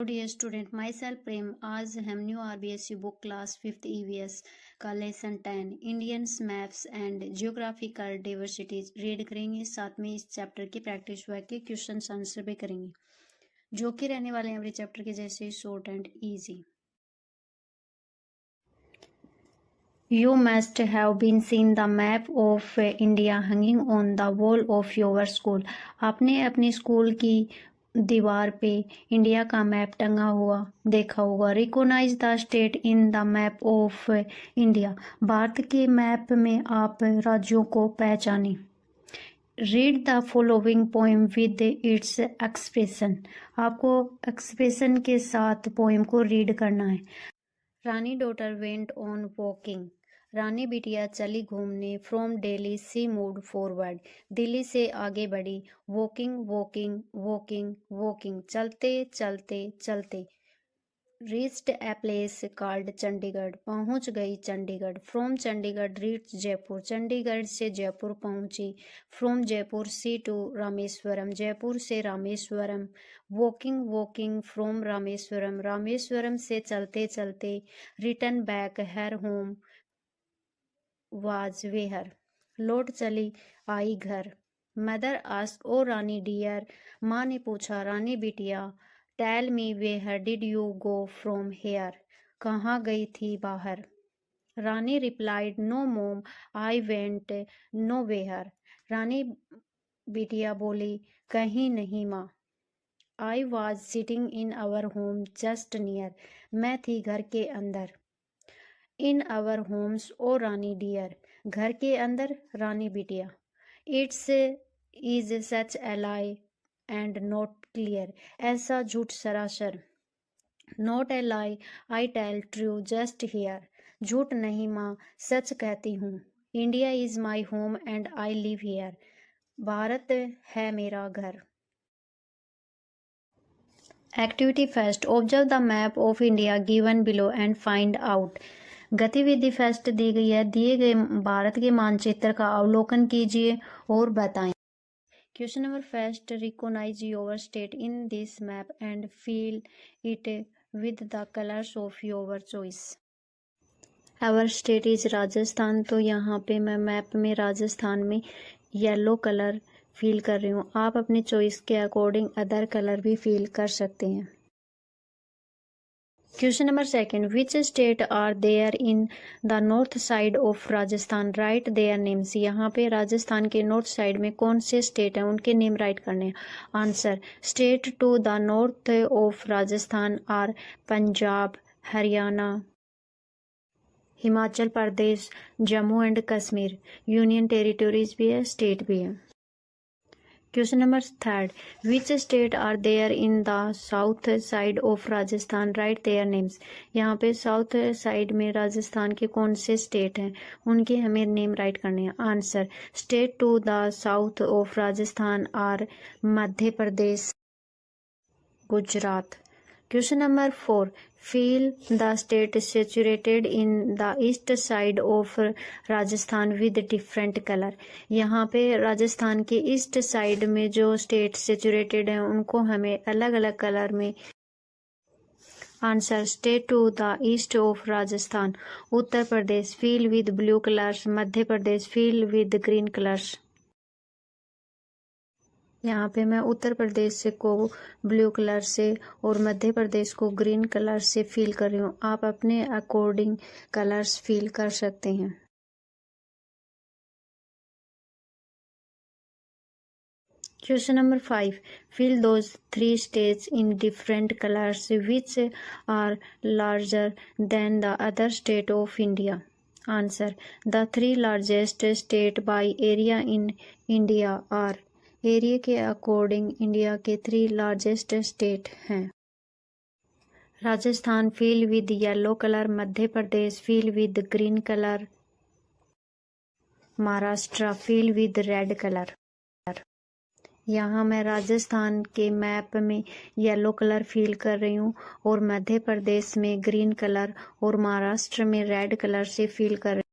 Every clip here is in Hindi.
Dear student, my self Prem. आज हम new RBSE book class 5th EVS का lesson 10 Indians maps and geographical diversities read करेंगे। साथ में इस चैप्टर की प्रैक्टिस हुआ के क्वेश्चन आंसर भी करेंगे, जो कि रहने वाले हैं एवरी चैप्टर के जैसे short and easy. You must have been seen the map of India hanging on the wall of your school. आपने अपनी स्कूल की दीवार पे इंडिया का मैप टंगा हुआ देखा होगा। Recognise the state in the map of India. Bharat के मैप में आप राज्यों को पहचाने। Read the following poem with its expression. आपको एक्सप्रेशन के साथ पोएम को रीड करना है। Rani daughter went on walking. Rani बिटिया चली घूमने। From Delhi she moved forward. Delhi से आगे बढ़ी। वॉकिंग वॉकिंग वॉकिंग वॉकिंग, चलते चलते चलते। Reached a place called Chandigarh. पहुंच गई चंडीगढ़। From Chandigarh reach Jaipur. चंडीगढ़ से जयपुर पहुंची। From Jaipur see to Rameswaram. Jaipur से Rameswaram. Walking walking from Rameswaram. Rameswaram से चलते चलते। Return back her home was where. लौट चली आई घर। Mother ask O Rani dear. माँ ने पूछा रानी बिटिया। Tell me where did you go from here. कहाँ गई थी बाहर। Rani replied no mom I went nowhere. Rani बिटिया बोली कहीं नहीं माँ। I was sitting in our home just near. मैं थी घर के अंदर। In our homes O Rani dear. घर के अंदर रानी बिटिया। It's is such a lie and not clear. ऐसा झूठ सरासर। Not a lie I tell true just here. झूठ नहीं माँ, सच कहती हूँ। India is my home and I live here. Bharat है मेरा घर। Activity first, observe the map of India given below and find out. गतिविधि फर्स्ट दी गई है, दिए गए भारत के मानचित्र का अवलोकन कीजिए और बताएं। Question number first, recognise your state in this map and fill it with the colours of your choice. Our state is Rajasthan. तो यहाँ पे मैं मैप में राजस्थान में येलो कलर फील कर रही हूँ। आप अपने चॉइस के अकॉर्डिंग अदर कलर भी फील कर सकते हैं। Question number second, which state are there in the north side of Rajasthan, write their names. यहाँ पे राजस्थान के नॉर्थ साइड में कौन से स्टेट हैं, उनके नेम राइट करने हैं। Answer, state to the north of Rajasthan are Punjab, Haryana, Himachal Pradesh, Jammu and Kashmir. Union territories भी है, स्टेट भी है। Question number third, which state are there in the south side of Rajasthan, write their names. यहाँ पे साउथ साइड में राजस्थान के कौन से स्टेट हैं, उनके हमें नेम राइट करने हैं। Answer, state to the south of Rajasthan are Madhya Pradesh, Gujarat. Question number four, fill the state saturated in the east side of Rajasthan with different colour. यहाँ पे राजस्थान के ईस्ट साइड में जो स्टेट सेचुरेटेड हैं उनको हमें अलग अलग कलर में। Answer, state to the east of Rajasthan, Uttar Pradesh fill with blue colours, Madhya Pradesh fill with green colours. यहाँ पे मैं उत्तर प्रदेश को ब्लू कलर से और मध्य प्रदेश को ग्रीन कलर से फील कर रही हूँ। आप अपने अकॉर्डिंग कलर्स फील कर सकते हैं। Question number 5, fill those three states in different colors which are larger than the other state of India. Answer, the three largest state by area in India are। Area के अकॉर्डिंग इंडिया के 3 लार्जेस्ट स्टेट हैं। Rajasthan feel with yellow colour, Madhya Pradesh fill with green colour, Maharashtra feel with red colour. यहाँ मैं राजस्थान के मैप में येलो कलर फील कर रही हूँ और मध्य प्रदेश में ग्रीन कलर और महाराष्ट्र में रेड कलर से फील कर रही हूँ।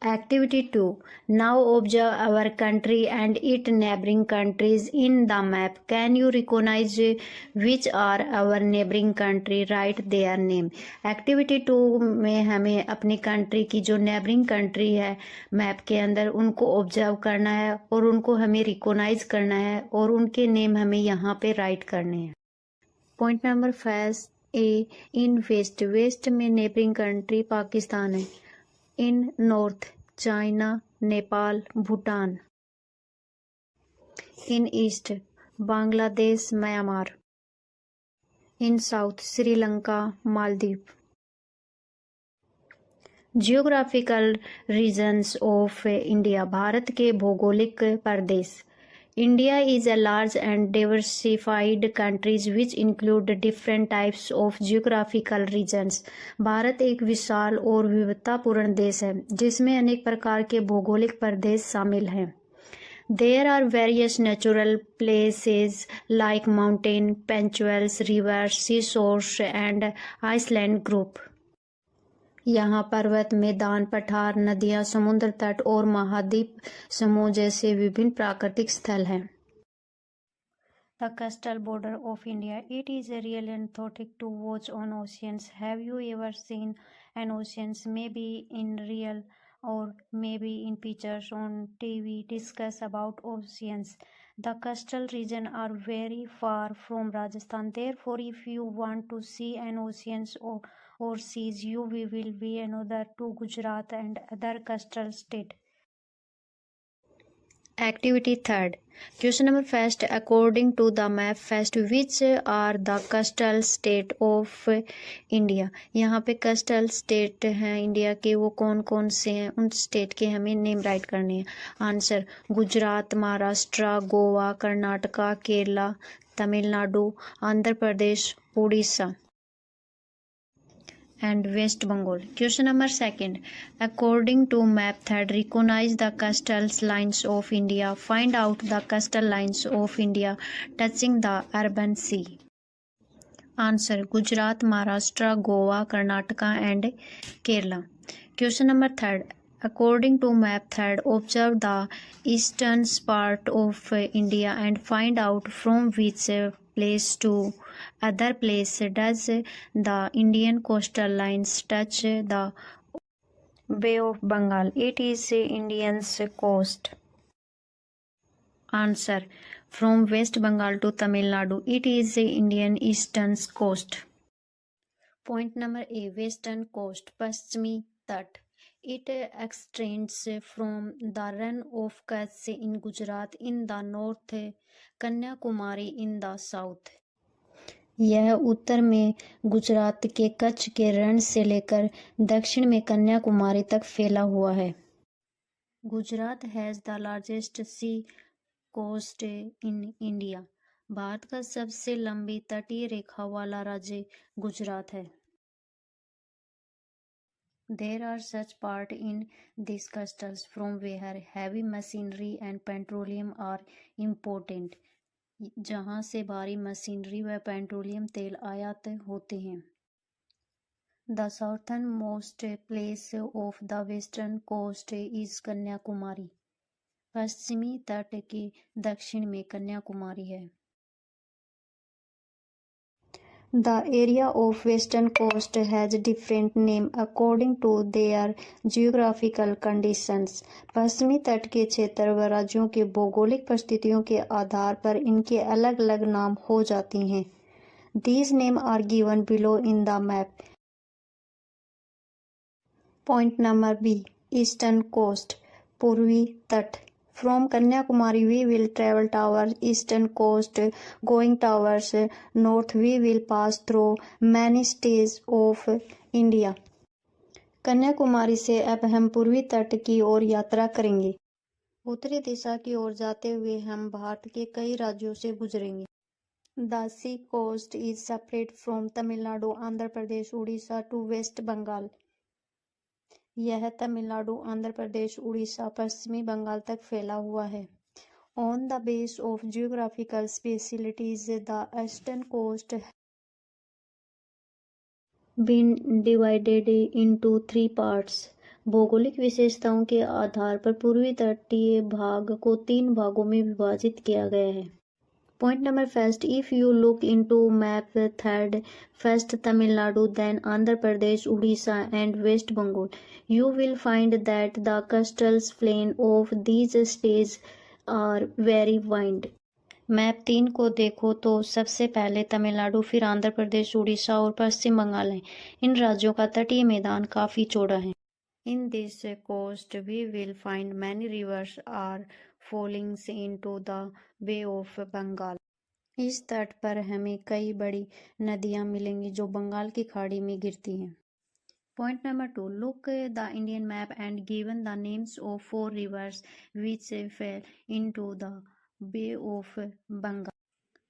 Activity 2. Now observe our country and its neighboring countries in the map. Can you recognize which are our neighboring country? Write their name. Activity 2 में हमें अपनी कंट्री की जो नेबरिंग कंट्री है मैप के अंदर उनको ऑब्जर्व करना है और उनको हमें रिकॉग्नाइज करना है और उनके नेम हमें यहाँ पे राइट करने हैं। Point number 5 A in west. West में नेबरिंग कंट्री पाकिस्तान है। In north China Nepal Bhutan. In east Bangladesh Myanmar. In south Sri Lanka Maldives. Geographical regions of India. Bharat के भौगोलिक प्रदेश। India is a large and diversified country which include different types of geographical regions. Bharat एक विशाल और विविधतापूर्ण देश है जिसमें अनेक प्रकार के भौगोलिक प्रदेश शामिल हैं। There are various natural places like mountain, peninsulas, rivers, seashores and island group. यहाँ पर्वत मैदान पठार नदियाँ समुद्र तट और महाद्वीप समूह जैसे विभिन्न प्राकृतिक स्थल हैं। The coastal border of India. It is really authentic to watch on oceans. Have you ever seen an oceans? Maybe in real or maybe in pictures on TV discuss about oceans. The coastal region are very far from Rajasthan. Therefore, if you want to see an oceans or seas, you will be another to Gujarat and other coastal state. Activity 3. Question number first. According to the map first, which are the coastal state of India? यहाँ पे coastal state हैं इंडिया के, वो कौन कौन से हैं उन स्टेट के हमें नेम राइट करने हैं। Answer Gujarat Maharashtra Goa Karnataka Kerala Tamil Nadu Andhra Pradesh Orissa and West Bengal. Question number 2. According to map third, recognize the coastal lines of India. Find out the coastal lines of India touching the Arabian Sea. Answer Gujarat, Maharashtra, Goa, Karnataka and Kerala. Question number 3. According to map third, observe the eastern part of India and find out from which place to other place does the Indian coastal lines touch the Bay of Bengal. It is Indian's coast. Answer from West Bengal to Tamil Nadu. It is Indian eastern coast. Point number A. Western coast. Paschimi Tat. It extends from the Rann of Kutch in Gujarat in the north, Kanyakumari in the south. यह उत्तर में गुजरात के कच्छ के रण से लेकर दक्षिण में कन्याकुमारी तक फैला हुआ है। Gujarat has the largest sea coast in India. Bharat का सबसे लंबी तटीय रेखा वाला राज्य गुजरात है। There are such parts in these coastals from where heavy machinery and petroleum are imported. जहाँ से भारी मशीनरी व पेट्रोलियम तेल आयात होते हैं। The southernmost place of the western coast is Kanyakumari. पश्चिमी तट के दक्षिण में कन्याकुमारी है। The area of western coast has different name according to their geographical conditions. पश्चिमी तट के क्षेत्र व राज्यों के भौगोलिक परिस्थितियों के आधार पर इनके अलग अलग नाम हो जाती हैं। These names are given below in the map. Point number B. Eastern coast. पूर्वी तट. From Kanyakumari we will travel towards eastern coast. Going towards north we will pass through many states of India. Kanyakumari से अब हम पूर्वी तट की ओर यात्रा करेंगे। उत्तरी दिशा की ओर जाते हुए हम भारत के कई राज्यों से गुजरेंगे। The sea coast is separate from Tamil Nadu, Andhra Pradesh Orissa to West Bengal. यह तमिलनाडु आंध्र प्रदेश उड़ीसा पश्चिमी बंगाल तक फैला हुआ है। On the base of geographical specialties, the eastern coast been divided into 3 parts. भौगोलिक विशेषताओं के आधार पर पूर्वी तटीय भाग को 3 भागों में विभाजित किया गया है। Point number first, if you look into map, third, first Tamil Nadu, then Andhra Pradesh, Odisha and West Bengal, you will find that the coastal plain of these states are very wide. Map 3 को देखो तो सबसे पहले तमिलनाडु, फिर आंध्र प्रदेश, उड़ीसा और पश्चिम बंगाल है। इन राज्यों का तटीय मैदान काफी चौड़ा है। In this coast we will find many rivers are falling into the Bay of Bengal. इस तट पर हमें कई बड़ी नदियां मिलेंगी जो बंगाल की खाड़ी में गिरती हैं। Point number 2. Look the Indian map and given the names of 4 rivers which fell into the Bay of Bengal.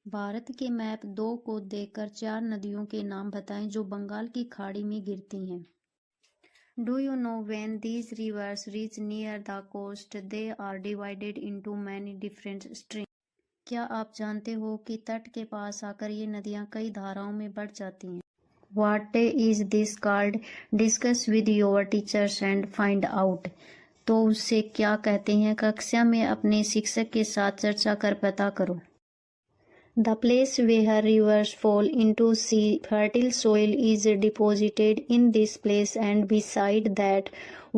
Bharat के मैप 2 को देखकर 4 नदियों के नाम बताएं जो बंगाल की खाड़ी में गिरती हैं। Do you know when these rivers reach near the coast, they are divided into many different streams? क्या आप जानते हो कि तट के पास आकर ये नदियां कई धाराओं में बढ़ जाती हैं? What is this called? Discuss with your teachers and find out. तो उससे क्या कहते हैं? कक्षा में अपने शिक्षक के साथ चर्चा कर पता करो। The place where rivers fall into sea, fertile soil is deposited in this place and beside that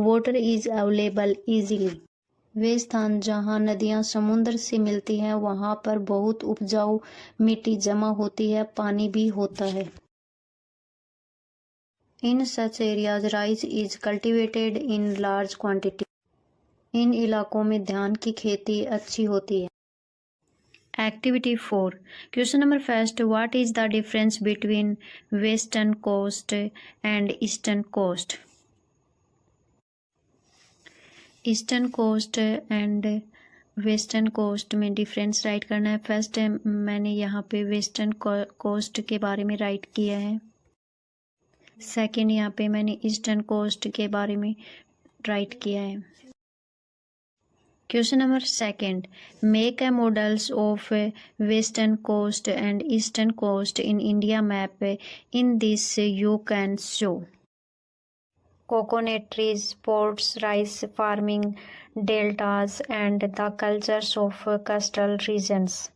water is available easily. वे स्थान जहाँ नदियाँ समुद्र से मिलती हैं वहाँ पर बहुत उपजाऊ मिट्टी जमा होती है, पानी भी होता है। In such areas rice is cultivated in large quantity. इन इलाकों में धान की खेती अच्छी होती है। Activity 4. Question number first. What is the difference between western coast and eastern coast? Eastern coast and western coast में डिफरेंस राइट करना है। फर्स्ट मैंने यहाँ पे वेस्टर्न कोस्ट के बारे में राइट किया है। सेकंड यहाँ पे मैंने ईस्टर्न कोस्ट के बारे में राइट किया है। Question number 2. Make a models of western coast and eastern coast in India map. In this you can show coconut trees, ports, rice farming, deltas and the cultures of coastal regions.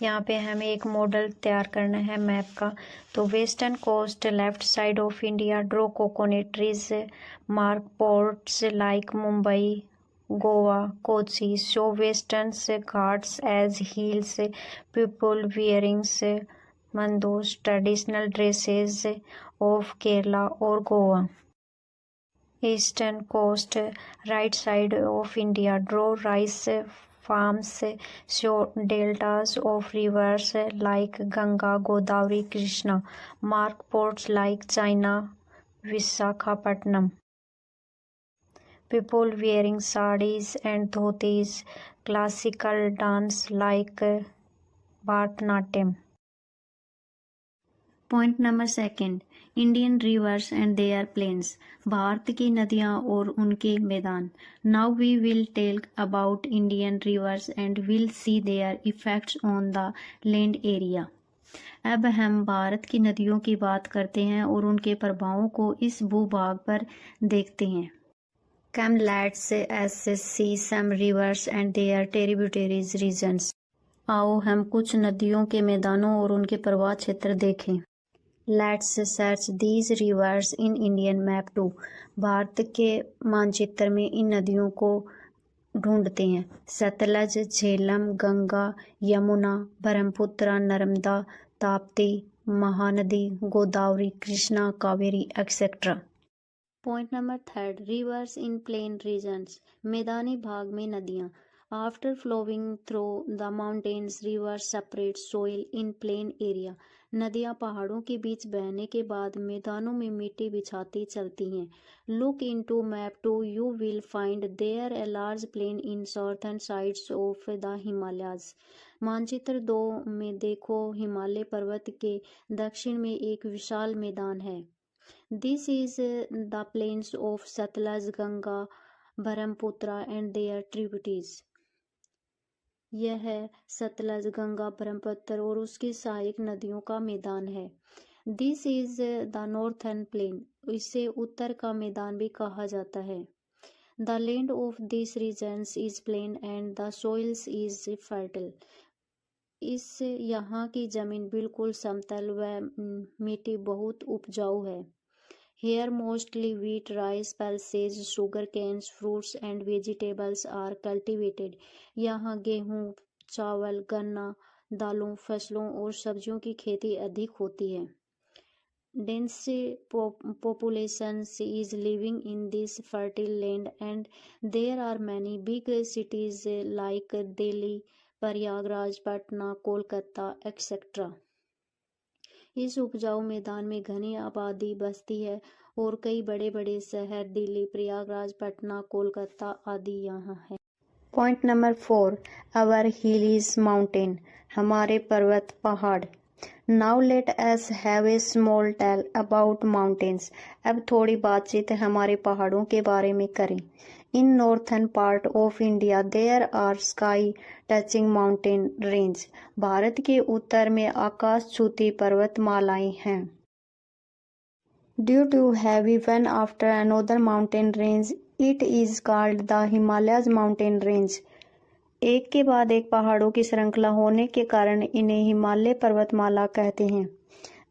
यहाँ पे हमें एक मॉडल तैयार करना है मैप का। तो western coast left side of India, draw coconut trees, mark ports like Mumbai, Goa, Kochi, show western Ghats as hills, people wearings mundus, traditional dresses of Kerala और Goa. Eastern coast right side of India, draw rice farms, show deltas of rivers like Ganga, Godavari, Krishna, mark ports like China, Visakhapatnam. People wearing sarees and dhotis, classical dance like Bharatanatyam. Point number 2. Indian rivers and their plains. Bharat की नदियाँ और उनके मैदान. Now we will tell about Indian rivers and will see their effects on the land area. अब हम भारत की नदियों की बात करते हैं और उनके प्रभावों को इस भूभाग पर देखते हैं. Come let's see some rivers and their tributaries regions. आओ हम कुछ नदियों के मैदानों और उनके प्रवाह क्षेत्र देखें. Let's search these rivers in Indian map too. Bharat के मानचित्र में इन नदियों को ढूंढते हैं. Sutlej, Jhelum, Ganga, Yamuna, Brahmaputra, Narmada, Tapti, Mahanadi, Godavari, Krishna, Kaveri etcetera. Point number 3. Rivers in plain regions. मैदानी भाग में नदियाँ. After flowing through the mountains rivers separate soil in plain area. नदियाँ पहाड़ों के बीच बहने के बाद मैदानों में मिट्टी बिछाती चलती हैं. Look into map 2. You will find there a large plain in southern sides of the Himalayas. मानचित्र 2 में देखो, हिमालय पर्वत के दक्षिण में एक विशाल मैदान है. This is the plains of Sutlej, Ganga, Brahmaputra and their tributaries. यह है सतलज, गंगा, ब्रह्मपुत्र और उसकी सहायक नदियों का मैदान है. This is the northern plain. इसे उत्तर का मैदान भी कहा जाता है। The land of this regions is plain and the soils is fertile. इस यहाँ की जमीन बिल्कुल समतल व मिट्टी बहुत उपजाऊ है। Here mostly wheat, rice, pulses, sugar canes, fruits and vegetables are cultivated. यहाँ गेहूँ, चावल, गन्ना, दालों, फसलों और सब्जियों की खेती अधिक होती है। Dense population is living in this fertile land and there are many big cities like Delhi, Prayagraj, Patna, Kolkata, etc. इस उपजाऊ मैदान में घनी आबादी बसती है और कई बड़े बड़े शहर दिल्ली, प्रयागराज, पटना, कोलकाता आदि यहाँ है। Point number 4, our hillies mountain, हमारे पर्वत पहाड़। Now let us have a small tell about mountains. अब थोड़ी बातचीत हमारे पहाड़ों के बारे में करें। In northern part of India there are sky touching mountain range. भारत के उत्तर में आकाश छूती पर्वतमालाएं हैं। Due to heavy one after another mountain range it is called the Himalayas mountain range. एक के बाद एक पहाड़ों की श्रृंखला होने के कारण इन्हें हिमालय पर्वतमाला कहते हैं।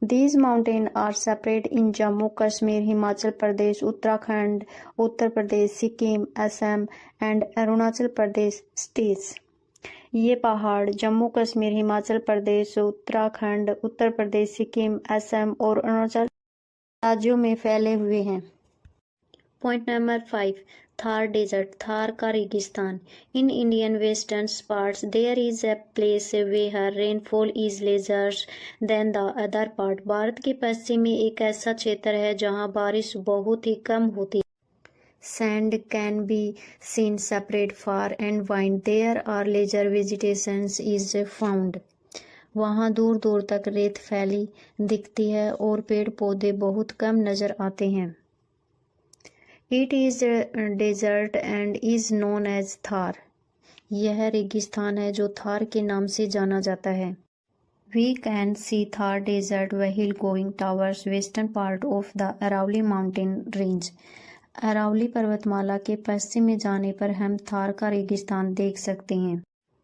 These mountains are separate in Jammu Kashmir, Himachal Pradesh, Uttarakhand, Uttar Pradesh, Sikkim, Assam and Arunachal Pradesh states. ये पहाड़ जम्मू कश्मीर, हिमाचल प्रदेश, उत्तराखंड, उत्तर प्रदेश, सिक्किम, असम और अरुणाचल राज्यों में फैले हुए हैं। Point number 5, Thar desert, Thar का रेगिस्तान। In Indian western parts there is a place where rainfall is lesser than the other part. भारत के पश्चिम में एक ऐसा क्षेत्र है जहां बारिश बहुत ही कम होती है। Sand can be seen separate far and wide there are lesser vegetations is found. वहाँ दूर दूर तक रेत फैली दिखती है और पेड़ पौधे बहुत कम नजर आते हैं। It is desert and is known as Thar. यह रेगिस्तान है जो थार के नाम से जाना जाता है। We can see Thar desert while going towards western part of the Aravalli mountain range. Aravalli पर्वतमाला के पश्चिम में जाने पर हम थार का रेगिस्तान देख सकते हैं।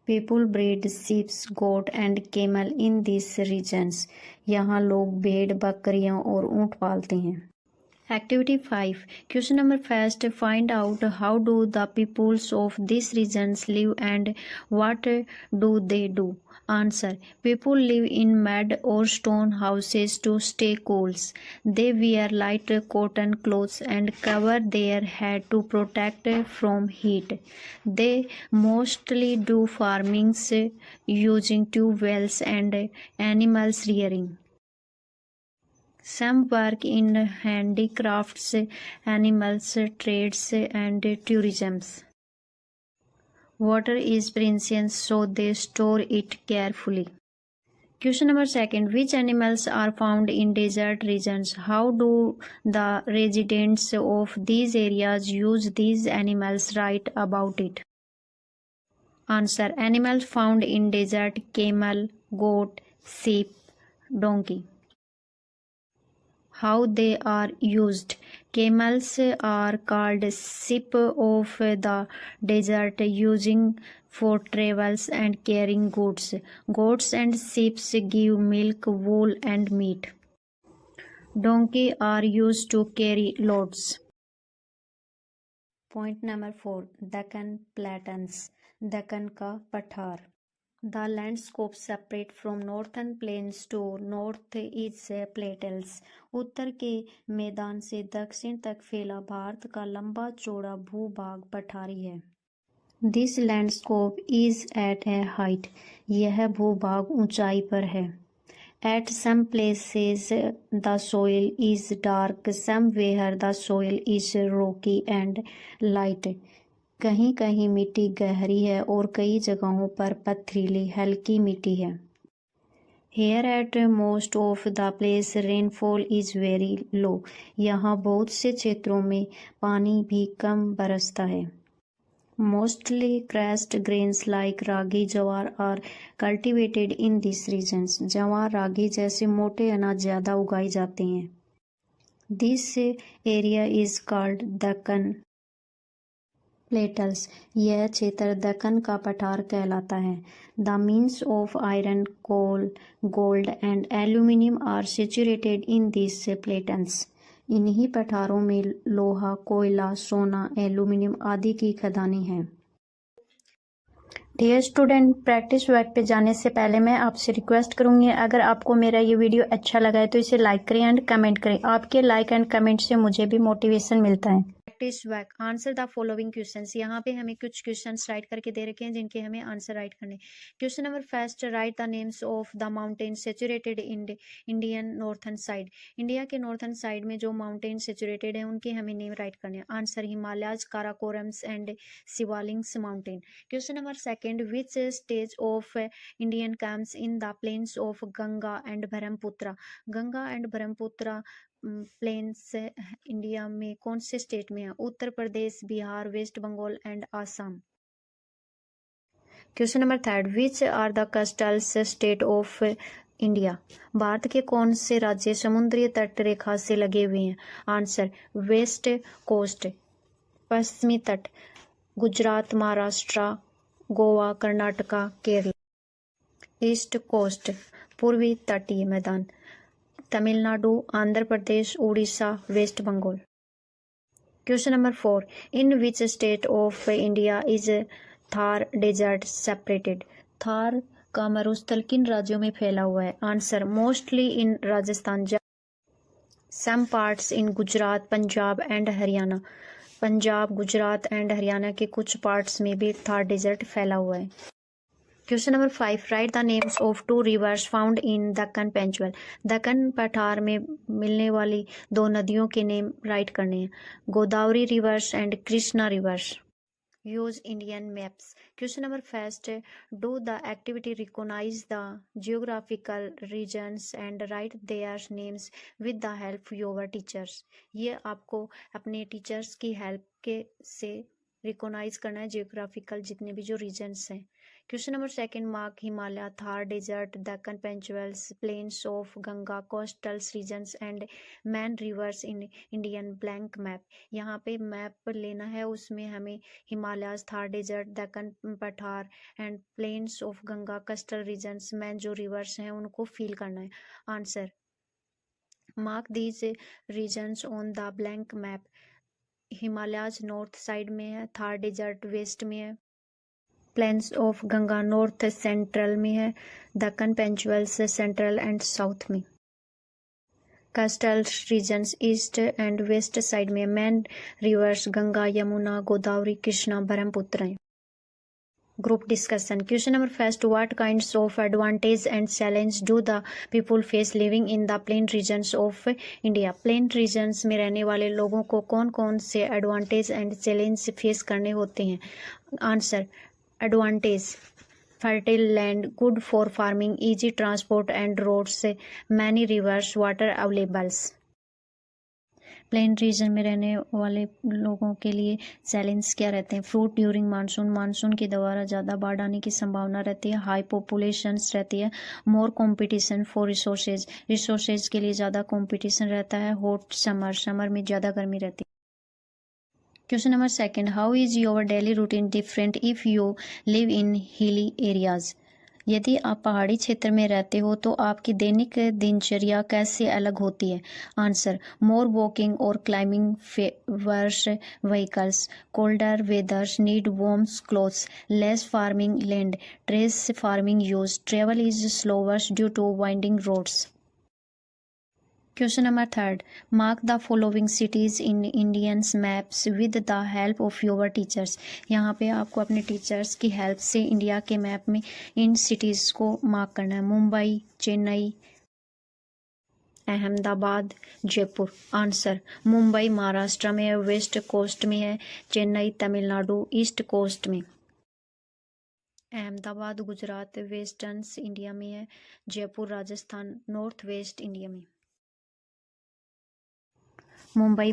People breed sheeps, goat and camel in this regions. यहाँ लोग भेड़, बकरियां और ऊंट पालते हैं। Activity 5. Question number 1. Find out how do the peoples of these regions live and what do they do? Answer. People live in mud or stone houses to stay cool. They wear light cotton clothes and cover their head to protect from heat. They mostly do farming using tube wells and animals rearing. Some work in handicrafts, animals, trades and tourism. Water is precious, so they store it carefully. Question number 2. Which animals are found in desert regions? How do the residents of these areas use these animals? Write about it. Answer. Animals found in desert: camel, goat, sheep, donkey. How they are used. Camels are called sheep of the desert, using for travels and carrying goods. Goats and sheep give milk, wool and meat. Donkey are used to carry loads. Point number 4. Deccan Plains, Deccan का पठार। The landscape separate from northern plains to north is plateaus. उत्तर के मैदान से दक्षिण तक फैला भारत का लंबा चौड़ा भूभाग पठारी है। This landscape is at a height. यह भूभाग ऊंचाई पर है। At some places the soil is dark, somewhere the soil is rocky and light. कहीं कहीं मिट्टी गहरी है और कई जगहों पर पथरीली हल्की मिट्टी है। Here at most of the place rainfall is very low. यहाँ बहुत से क्षेत्रों में पानी भी कम बरसता है। Mostly crushed grains like ragi, jowar are cultivated in these regions. ज्वार, रागी जैसे मोटे अनाज ज़्यादा उगाए जाते हैं। This area is called Deccan Plateaus. यह क्षेत्र दक्कन का पठार कहलाता है. The means of iron, coal, gold and aluminium are situated in these plateaus. इन्हीं पठारों में लोहा, कोयला, सोना, एल्यूमीनियम आदि की खदानें हैं. डियर स्टूडेंट, प्रैक्टिस वर्क पे जाने से पहले मैं आपसे रिक्वेस्ट करूंगी, अगर आपको मेरा ये वीडियो अच्छा लगा है तो इसे लाइक करें एंड कमेंट करें. आपके लाइक एंड कमेंट से मुझे भी मोटिवेशन मिलता है. Practice work, answer the following questions. यहाँ पे हमें कुछ क्वेश्चंस राइट करके दे रखे हैं जिनके हमें आंसर राइट करने. Question number first, right the names of the mountain saturated in Indian northern side. India के नॉर्थन साइड में जो माउंटेन सेचुरेटेड है उनके हमें नेम राइट करने हैं. Answer Himalayas, Karakorams and Shivalings mountain. Question number second, which stage of Indian comes in the plains of Ganga and Brahmaputra? Ganga and Brahmaputra plains India में कौन से स्टेट में है? Uttar Pradesh, Bihar, West Bengal and Assam. Question number third, which are the coastal state of India. Bharat के कौन से राज्य समुद्री तट रेखा से लगे हुए हैं? आंसर वेस्ट कोस्ट, पश्चिमी तट, गुजरात, महाराष्ट्र, गोवा, कर्नाटका, केरला. ईस्ट कोस्ट, पूर्वी तटीय मैदान, Tamil Nadu, Andhra Pradesh, Orissa, West Bengal. Question number 4, in which state of India is Thar desert separated. Thar का मरुस्थल किन राज्यों में फैला हुआ है? Answer mostly in Rajasthan, some parts in Gujarat, Punjab and Haryana. Punjab, Gujarat and Haryana के कुछ पार्ट्स में भी थार डेजर्ट फैला हुआ है. Question number 5, write the names of 2 rivers found in Deccan peninsula. Deccan पठार में मिलने वाली 2 नदियों के नेम राइट करने हैं. Godavari rivers and Krishna rivers. Use Indian maps. Question number first, do the activity recognise the geographical regions and write their names with the help your teachers. ये आपको अपने टीचर्स की हेल्प के से रिकॉग्नाइज करना है जियोग्राफिकल जितने भी जो रीजन्स हैं. Question number second, mark Himalaya, Thar desert, Deccan peninsulas, plains of Ganga, coastal regions and main rivers in Indian blank map. यहाँ पे मैप लेना है, उसमें हमें हिमालय, थार डेजर्ट, दक्कन पठार and plains of Ganga, coastal regions, main जो रिवर्स हैं उनको फिल करना है. Answer, mark these regions on the blank map. Himalayas north side में है, थार डेजर्ट वेस्ट में है, plains of Ganga north central में है, Deccan peninsulas central and south में, coastal regions east and west side में, मैन रिवर्स गंगा, यमुना, गोदावरी, कृष्णा, ब्रह्मपुत्र हैं. Group discussion. Question number first, what kinds of advantage and challenge do the people face living in the plain regions of India. Plain regions में रहने वाले लोगों को कौन कौन से एडवांटेज एंड चैलेंज फेस करने होते हैं? Answer, advantage, fertile land, good for farming, easy transport and roads, many rivers, water availables. प्लेन रीजन में रहने वाले लोगों के लिए चैलेंज क्या रहते हैं? फ्रूट ड्यूरिंग मानसून, मानसून के द्वारा ज़्यादा बाढ़ आने की संभावना रहती है. हाई पॉपुलेशंस रहती है. मोर कंपटीशन फॉर रिसोर्सेज, रिसोर्सेज के लिए ज़्यादा कंपटीशन रहता है. हॉट समर, समर में ज़्यादा गर्मी रहती है. Question number second, how is your daily routine different if you live in hilly areas. यदि आप पहाड़ी क्षेत्र में रहते हो तो आपकी दैनिक दिनचर्या कैसे अलग होती है? आंसर, मोर वॉकिंग और climbing favours vehicles, colder weathers need warm clothes, less farming land, terrace farming use, travel is slower due to winding roads. Question number third, mark the following cities in Indians maps with the help of your teachers. यहाँ पे आपको अपने टीचर्स की हेल्प से इंडिया के मैप में इन सिटीज को मार्क करना है. मुंबई, चेन्नई, अहमदाबाद, जयपुर. आंसर, मुंबई महाराष्ट्र में है, वेस्ट कोस्ट में है, चेन्नई तमिलनाडु ईस्ट कोस्ट में, अहमदाबाद गुजरात वेस्टर्न इंडिया में है, Jaipur Rajasthan north west India में. मुंबई